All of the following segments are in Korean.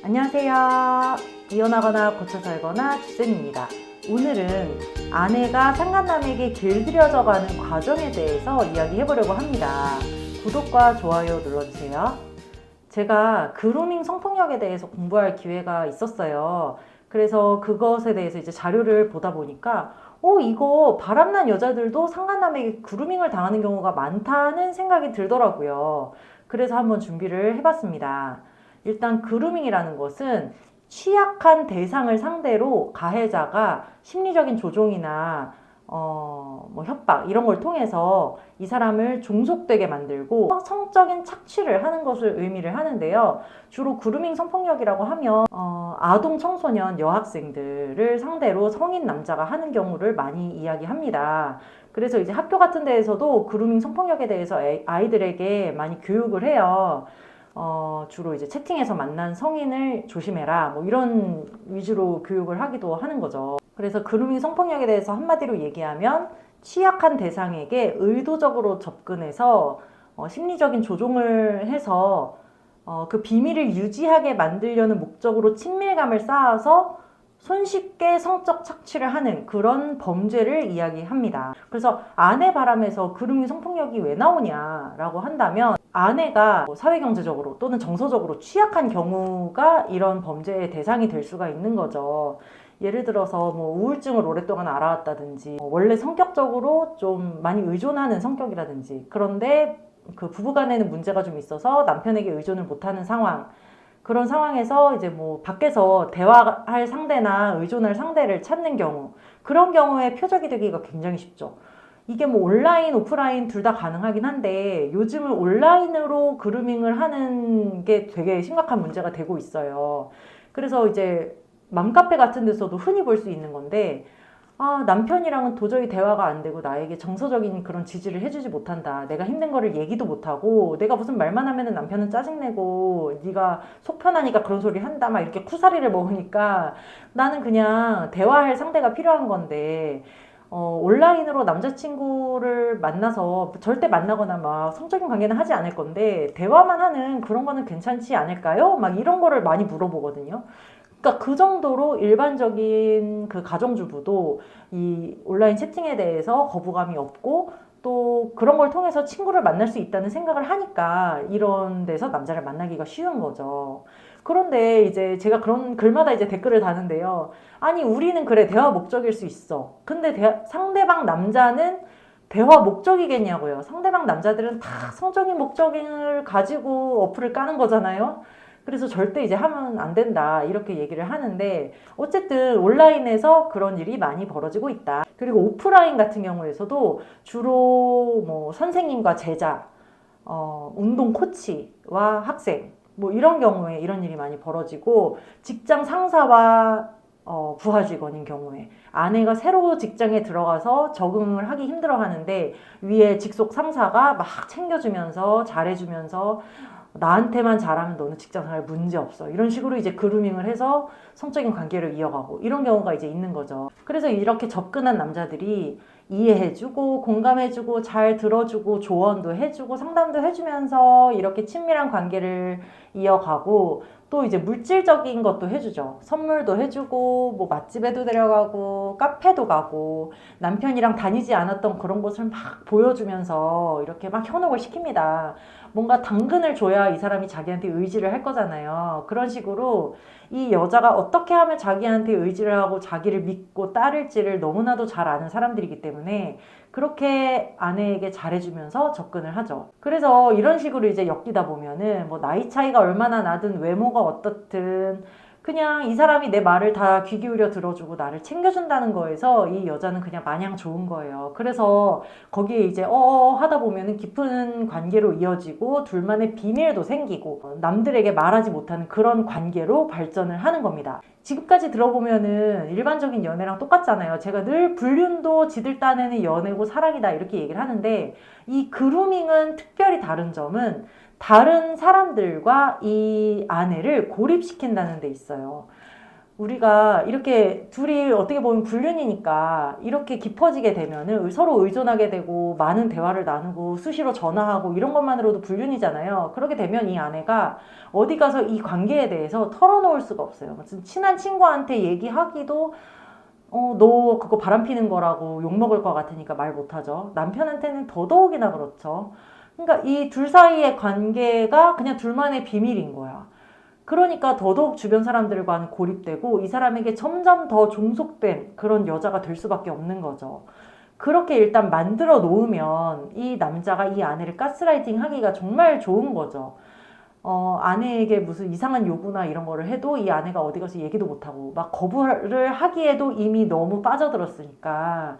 안녕하세요. 이혼하거나 고쳐 살거나 주쌤입니다. 오늘은 아내가 상간남에게 길들여져가는 과정에 대해서 이야기해보려고 합니다. 구독과 좋아요 눌러주세요. 제가 그루밍 성폭력에 대해서 공부할 기회가 있었어요. 그래서 그것에 대해서 이제 자료를 보다 보니까 이거 바람난 여자들도 상간남에게 그루밍을 당하는 경우가 많다는 생각이 들더라고요. 그래서 한번 준비를 해봤습니다. 일단 그루밍이라는 것은 취약한 대상을 상대로 가해자가 심리적인 조종이나 협박 이런 걸 통해서 이 사람을 종속되게 만들고 성적인 착취를 하는 것을 의미를 하는데요. 주로 그루밍 성폭력이라고 하면 아동 청소년 여학생들을 상대로 성인 남자가 하는 경우를 많이 이야기합니다. 그래서 이제 학교 같은 데에서도 그루밍 성폭력에 대해서 아이들에게 많이 교육을 해요. 주로 이제 채팅에서 만난 성인을 조심해라 뭐 이런 위주로 교육을 하기도 하는 거죠. 그래서 그루밍 성폭력에 대해서 한마디로 얘기하면 취약한 대상에게 의도적으로 접근해서 심리적인 조종을 해서 그 비밀을 유지하게 만들려는 목적으로 친밀감을 쌓아서 손쉽게 성적 착취를 하는 그런 범죄를 이야기합니다. 그래서 아내 바람에서 그루밍 성폭력이 왜 나오냐라고 한다면 아내가 사회경제적으로 또는 정서적으로 취약한 경우가 이런 범죄의 대상이 될 수가 있는 거죠. 예를 들어서 뭐 우울증을 오랫동안 앓아왔다든지 원래 성격적으로 좀 많이 의존하는 성격이라든지 그런데 그 부부간에는 문제가 좀 있어서 남편에게 의존을 못하는 상황, 그런 상황에서 이제 뭐 밖에서 대화할 상대나 의존할 상대를 찾는 경우, 그런 경우에 표적이 되기가 굉장히 쉽죠. 이게 뭐 온라인, 오프라인 둘 다 가능하긴 한데 요즘은 온라인으로 그루밍을 하는 게 되게 심각한 문제가 되고 있어요. 그래서 이제 맘카페 같은 데서도 흔히 볼 수 있는 건데 남편이랑은 도저히 대화가 안 되고 나에게 정서적인 그런 지지를 해주지 못한다. 내가 힘든 거를 얘기도 못하고 내가 무슨 말만 하면은 남편은 짜증내고 네가 속 편하니까 그런 소리 한다 막 이렇게 쿠사리를 먹으니까 나는 그냥 대화할 상대가 필요한 건데 온라인으로 남자친구를 만나서 절대 만나거나 막 성적인 관계는 하지 않을 건데 대화만 하는 그런 거는 괜찮지 않을까요? 막 이런 거를 많이 물어보거든요. 그러니까 그 정도로 일반적인 그 가정주부도 이 온라인 채팅에 대해서 거부감이 없고 또 그런 걸 통해서 친구를 만날 수 있다는 생각을 하니까 이런 데서 남자를 만나기가 쉬운 거죠. 그런데 이제 제가 그런 글마다 이제 댓글을 다는데요. 아니, 우리는 그래, 대화 목적일 수 있어. 근데 상대방 남자는 대화 목적이겠냐고요. 상대방 남자들은 다 성적인 목적을 가지고 어플을 까는 거잖아요. 그래서 절대 이제 하면 안 된다 이렇게 얘기를 하는데 어쨌든 온라인에서 그런 일이 많이 벌어지고 있다. 그리고 오프라인 같은 경우에서도 주로 뭐 선생님과 제자, 운동 코치와 학생 뭐 이런 경우에 이런 일이 많이 벌어지고 직장 상사와 부하 직원인 경우에 아내가 새로 직장에 들어가서 적응을 하기 힘들어 하는데 위에 직속 상사가 막 챙겨주면서 잘해주면서 나한테만 잘하면 너는 직장생활 문제 없어. 이런 식으로 이제 그루밍을 해서 성적인 관계를 이어가고 이런 경우가 이제 있는 거죠. 그래서 이렇게 접근한 남자들이 이해해주고 공감해주고 잘 들어주고 조언도 해주고 상담도 해주면서 이렇게 친밀한 관계를 이어가고 또 이제 물질적인 것도 해주죠. 선물도 해주고 뭐 맛집에도 데려가고 카페도 가고 남편이랑 다니지 않았던 그런 곳을 막 보여주면서 이렇게 막 현혹을 시킵니다. 뭔가 당근을 줘야 이 사람이 자기한테 의지를 할 거잖아요. 그런 식으로 이 여자가 어떻게 하면 자기한테 의지를 하고 자기를 믿고 따를지를 너무나도 잘 아는 사람들이기 때문에 그렇게 아내에게 잘해주면서 접근을 하죠. 그래서 이런 식으로 이제 엮이다 보면은 뭐 나이 차이가 얼마나 나든 외모가 어떻든 그냥 이 사람이 내 말을 다 귀 기울여 들어주고 나를 챙겨준다는 거에서 이 여자는 그냥 마냥 좋은 거예요. 그래서 거기에 이제 하다 보면은 깊은 관계로 이어지고 둘만의 비밀도 생기고 남들에게 말하지 못하는 그런 관계로 발전을 하는 겁니다. 지금까지 들어보면은 일반적인 연애랑 똑같잖아요. 제가 늘 불륜도 지들 딴에는 연애고 사랑이다 이렇게 얘기를 하는데 이 그루밍은 특별히 다른 점은 다른 사람들과 이 아내를 고립시킨다는 데 있어요. 우리가 이렇게 둘이 어떻게 보면 불륜이니까 이렇게 깊어지게 되면은 서로 의존하게 되고 많은 대화를 나누고 수시로 전화하고 이런 것만으로도 불륜이잖아요. 그렇게 되면 이 아내가 어디 가서 이 관계에 대해서 털어놓을 수가 없어요. 친한 친구한테 얘기하기도 너 그거 바람피는 거라고 욕먹을 것 같으니까 말 못하죠. 남편한테는 더더욱이나 그렇죠. 그러니까 이 둘 사이의 관계가 그냥 둘만의 비밀인 거야. 그러니까 더더욱 주변 사람들과는 고립되고 이 사람에게 점점 더 종속된 그런 여자가 될 수밖에 없는 거죠. 그렇게 일단 만들어 놓으면 이 남자가 이 아내를 가스라이팅 하기가 정말 좋은 거죠. 아내에게 무슨 이상한 요구나 이런 거를 해도 이 아내가 어디 가서 얘기도 못하고 막 거부를 하기에도 이미 너무 빠져들었으니까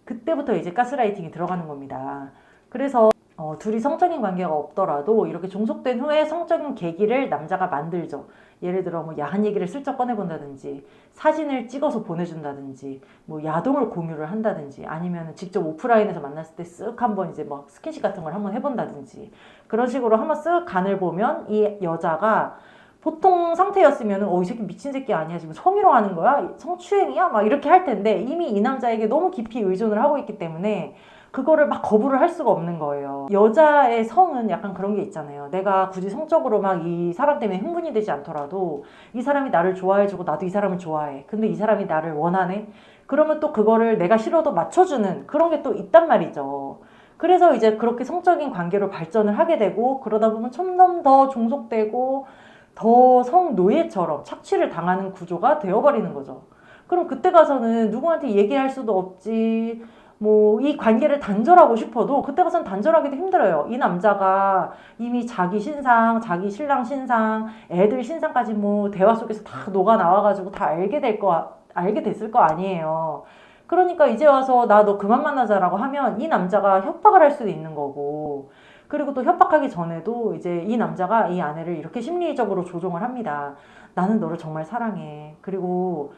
그때부터 이제 가스라이팅이 들어가는 겁니다. 그래서 둘이 성적인 관계가 없더라도 이렇게 종속된 후에 성적인 계기를 남자가 만들죠. 예를 들어 뭐 야한 얘기를 슬쩍 꺼내본다든지 사진을 찍어서 보내준다든지 뭐 야동을 공유를 한다든지 아니면 직접 오프라인에서 만났을 때 쓱 한번 이제 뭐 스킨십 같은 걸 한번 해본다든지 그런 식으로 한번 쓱 간을 보면 이 여자가 보통 상태였으면 이 새끼 미친 새끼 아니야 지금 성희롱 하는 거야 성추행이야 막 이렇게 할 텐데 이미 이 남자에게 너무 깊이 의존을 하고 있기 때문에 그거를 막 거부를 할 수가 없는 거예요. 여자의 성은 약간 그런 게 있잖아요. 내가 굳이 성적으로 막 이 사람 때문에 흥분이 되지 않더라도 이 사람이 나를 좋아해주고 나도 이 사람을 좋아해. 근데 이 사람이 나를 원하네? 그러면 또 그거를 내가 싫어도 맞춰주는 그런 게 또 있단 말이죠. 그래서 이제 그렇게 성적인 관계로 발전을 하게 되고 그러다 보면 점점 더 종속되고 더 성노예처럼 착취를 당하는 구조가 되어버리는 거죠. 그럼 그때 가서는 누구한테 얘기할 수도 없지. 뭐 이 관계를 단절하고 싶어도 그때 가서는 단절하기도 힘들어요. 이 남자가 이미 자기 신상, 자기 신랑 신상, 애들 신상까지 뭐 대화 속에서 다 녹아 나와가지고 다 알게 됐을 거 아니에요. 그러니까 이제 와서 나 너 그만 만나자라고 하면 이 남자가 협박을 할 수도 있는 거고 그리고 또 협박하기 전에도 이제 이 남자가 이 아내를 이렇게 심리적으로 조종을 합니다. 나는 너를 정말 사랑해. 그리고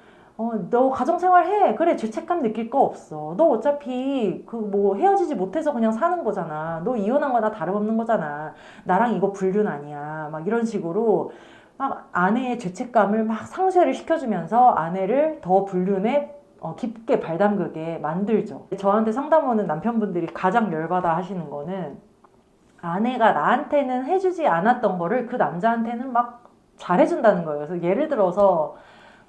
너 가정생활 해. 그래, 죄책감 느낄 거 없어. 너 어차피 그 뭐 헤어지지 못해서 그냥 사는 거잖아. 너 이혼한 거나 다름없는 거잖아. 나랑 이거 불륜 아니야. 막 이런 식으로 막 아내의 죄책감을 막 상쇄를 시켜주면서 아내를 더 불륜에 깊게 발담그게 만들죠. 저한테 상담 오는 남편분들이 가장 열받아 하시는 거는 아내가 나한테는 해주지 않았던 거를 그 남자한테는 막 잘해준다는 거예요. 그래서 예를 들어서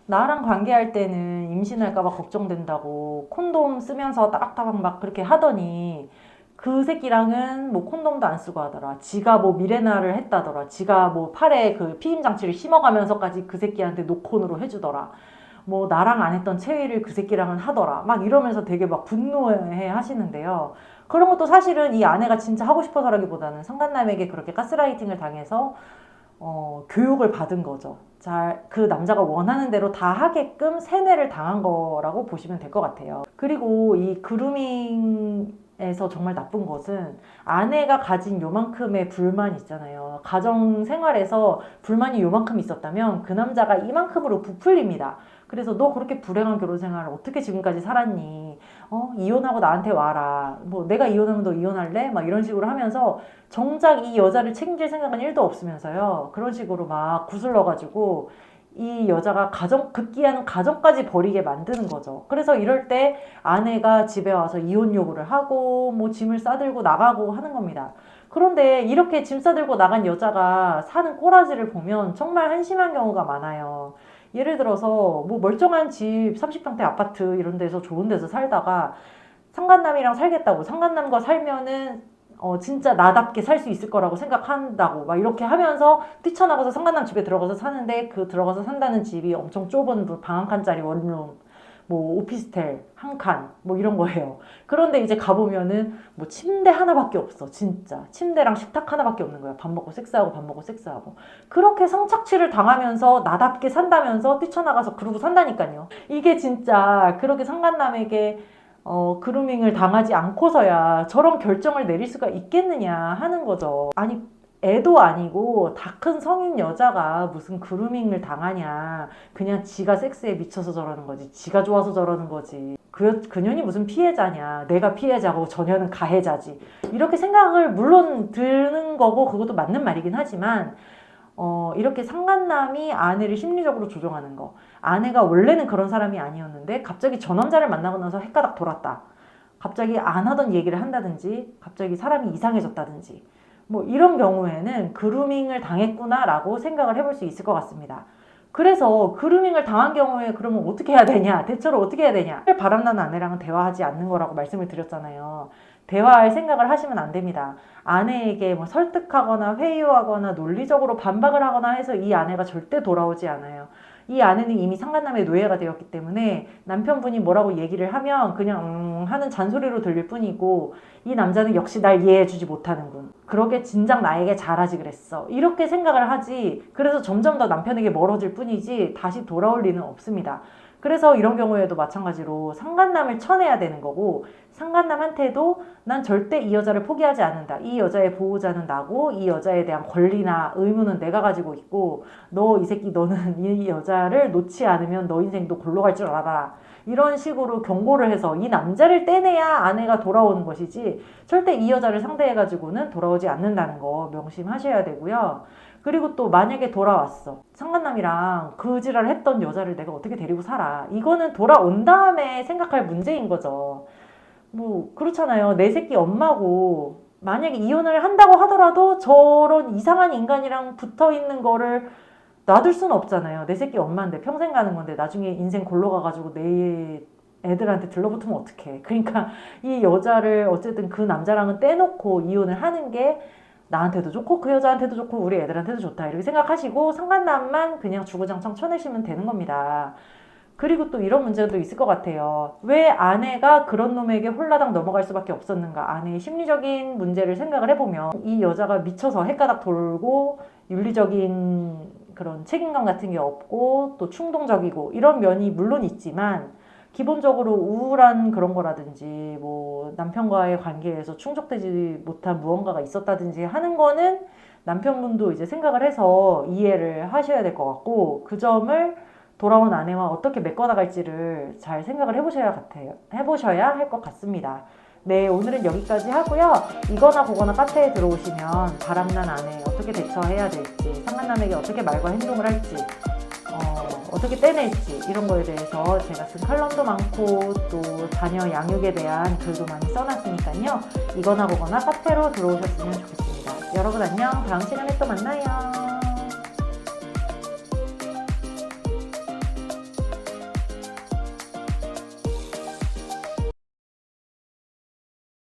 나랑 관계할 때는 임신할까봐 걱정된다고 콘돔 쓰면서 따박따박 막 그렇게 하더니 그 새끼랑은 뭐 콘돔도 안 쓰고 하더라. 지가 뭐 미레나를 했다더라. 지가 뭐 팔에 그 피임 장치를 심어가면서까지 그 새끼한테 노콘으로 해주더라. 뭐 나랑 안 했던 체위를 그 새끼랑은 하더라. 막 이러면서 되게 막 분노해 하시는데요. 그런 것도 사실은 이 아내가 진짜 하고 싶어서라기보다는 상간남에게 그렇게 가스라이팅을 당해서 교육을 받은 거죠. 그 남자가 원하는 대로 다 하게끔 세뇌를 당한 거라고 보시면 될 것 같아요. 그리고 이 그루밍에서 정말 나쁜 것은 아내가 가진 요만큼의 불만 있잖아요. 가정 생활에서 불만이 요만큼 있었다면 그 남자가 이만큼으로 부풀립니다. 그래서 너 그렇게 불행한 결혼 생활을 어떻게 지금까지 살았니? 이혼하고 나한테 와라. 뭐 내가 이혼하면 너 이혼할래? 막 이런 식으로 하면서 정작 이 여자를 책임질 생각은 1도 없으면서요. 그런 식으로 막 구슬러가지고 이 여자가 급기야는 가정까지 버리게 만드는 거죠. 그래서 이럴 때 아내가 집에 와서 이혼 요구를 하고 뭐 짐을 싸들고 나가고 하는 겁니다. 그런데 이렇게 짐 싸들고 나간 여자가 사는 꼬라지를 보면 정말 한심한 경우가 많아요. 예를 들어서 뭐 멀쩡한 집 30평대 아파트 이런 데서 좋은 데서 살다가 상간남이랑 살겠다고 상간남과 살면은 진짜 나답게 살 수 있을 거라고 생각한다고 막 이렇게 하면서 뛰쳐나가서 상간남 집에 들어가서 사는데 그 들어가서 산다는 집이 엄청 좁은 방 한 칸짜리 원룸 뭐 오피스텔 한 칸 뭐 이런 거예요. 그런데 이제 가보면은 뭐 침대 하나밖에 없어. 진짜 침대랑 식탁 하나밖에 없는 거야. 밥 먹고 섹스하고 밥 먹고 섹스하고 그렇게 성착취를 당하면서 나답게 산다면서 뛰쳐나가서 그러고 산다니까요. 이게 진짜 그렇게 상간남에게 그루밍을 당하지 않고서야 저런 결정을 내릴 수가 있겠느냐 하는 거죠. 아니 애도 아니고 다 큰 성인 여자가 무슨 그루밍을 당하냐. 그냥 지가 섹스에 미쳐서 저러는 거지. 지가 좋아서 저러는 거지. 그년이 무슨 피해자냐. 내가 피해자고 저녀는 가해자지. 이렇게 생각을 물론 드는 거고 그것도 맞는 말이긴 하지만 이렇게 상간남이 아내를 심리적으로 조종하는 거. 아내가 원래는 그런 사람이 아니었는데 갑자기 저 남자를 만나고 나서 헷가닥 돌았다. 갑자기 안 하던 얘기를 한다든지 갑자기 사람이 이상해졌다든지 뭐 이런 경우에는 그루밍을 당했구나라고 생각을 해볼 수 있을 것 같습니다. 그래서 그루밍을 당한 경우에 그러면 어떻게 해야 되냐? 대처를 어떻게 해야 되냐? 바람나는 아내랑은 대화하지 않는 거라고 말씀을 드렸잖아요. 대화할 생각을 하시면 안 됩니다. 아내에게 뭐 설득하거나 회유하거나 논리적으로 반박을 하거나 해서 이 아내가 절대 돌아오지 않아요. 이 아내는 이미 상간남의 노예가 되었기 때문에 남편분이 뭐라고 얘기를 하면 그냥 하는 잔소리로 들릴 뿐이고 이 남자는 역시 날 이해해주지 못하는군. 그러게 진작 나에게 잘하지 그랬어. 이렇게 생각을 하지. 그래서 점점 더 남편에게 멀어질 뿐이지 다시 돌아올 리는 없습니다. 그래서 이런 경우에도 마찬가지로 상간남을 쳐내야 되는 거고 상간남한테도 난 절대 이 여자를 포기하지 않는다. 이 여자의 보호자는 나고 이 여자에 대한 권리나 의무는 내가 가지고 있고 너 이 새끼 너는 이 여자를 놓지 않으면 너 인생도 골로 갈 줄 알아라. 이런 식으로 경고를 해서 이 남자를 떼내야 아내가 돌아오는 것이지 절대 이 여자를 상대해가지고는 돌아오지 않는다는 거 명심하셔야 되고요. 그리고 또 만약에 돌아왔어. 상간남이랑 그 지랄을 했던 여자를 내가 어떻게 데리고 살아. 이거는 돌아온 다음에 생각할 문제인 거죠. 뭐 그렇잖아요. 내 새끼 엄마고 만약에 이혼을 한다고 하더라도 저런 이상한 인간이랑 붙어있는 거를 놔둘 수는 없잖아요. 내 새끼 엄마인데 평생 가는 건데 나중에 인생 골로 가가지고 내 애들한테 들러붙으면 어떡해. 그러니까 이 여자를 어쨌든 그 남자랑은 떼놓고 이혼을 하는 게 나한테도 좋고 그 여자한테도 좋고 우리 애들한테도 좋다 이렇게 생각하시고 상간남만 그냥 주구장창 쳐내시면 되는 겁니다. 그리고 또 이런 문제도 있을 것 같아요. 왜 아내가 그런 놈에게 홀라당 넘어갈 수밖에 없었는가. 아내의 심리적인 문제를 생각을 해보면 이 여자가 미쳐서 헷가닥 돌고 윤리적인 그런 책임감 같은 게 없고 또 충동적이고 이런 면이 물론 있지만 기본적으로 우울한 그런 거라든지 뭐 남편과의 관계에서 충족되지 못한 무언가가 있었다든지 하는 거는 남편분도 이제 생각을 해서 이해를 하셔야 될 것 같고 그 점을 돌아온 아내와 어떻게 메꿔나갈지를 잘 생각을 해보셔야 할 것 같습니다. 네, 오늘은 여기까지 하고요. 이거나 그거나 카페에 들어오시면 바람난 아내 어떻게 대처해야 될지, 상간남에게 어떻게 말과 행동을 할지, 어떻게 떼낼지 이런 거에 대해서 제가 쓴 칼럼도 많고 또 자녀 양육에 대한 글도 많이 써놨으니까요. 이거나 그거나 카페로 들어오셨으면 좋겠습니다. 여러분 안녕. 다음 시간에 또 만나요.